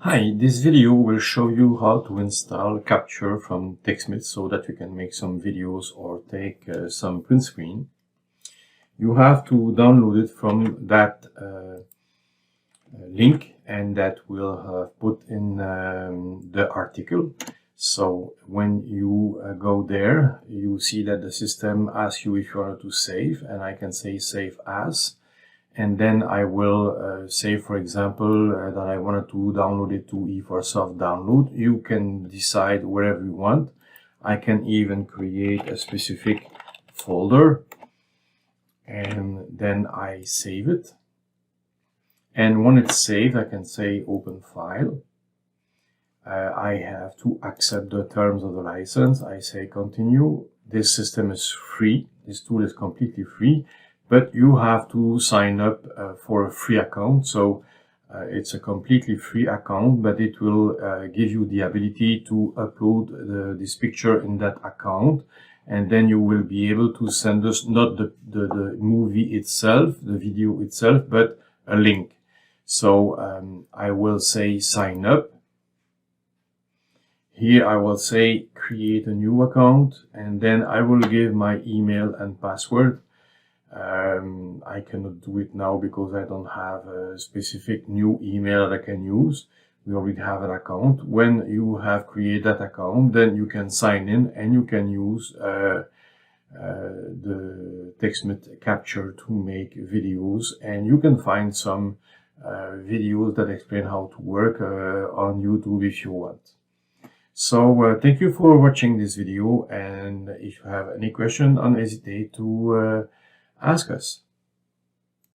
Hi, this video will show you how to install Capture from Techsmith so that you can make some videos or take some print screen. You have to download it from that link, and that will have put in the article. So when you go there, you see that the system asks you if you want to save, and I can say save as. And then I will say, for example, that I wanted to download it to E4Support download. You can decide wherever you want. I can even create a specific folder, and then I save it. And when it's saved, I can say open file. I have to accept the terms of the license. I say continue. This system is free. This tool is completely free. But you have to sign up for a free account. So it's a completely free account, but it will give you the ability to upload this picture in that account. And then you will be able to send us not the movie itself, the video itself, but a link. So I will say sign up. Here I will say create a new account, and then I will give my email and password. I cannot do it now because I don't have a specific new email that I can use. We already have an account. When you have created that account, then you can sign in and you can use the Techsmith Capture to make videos, and you can find some videos that explain how to work on YouTube if you want. So thank you for watching this video, and if you have any question, don't hesitate to ask us.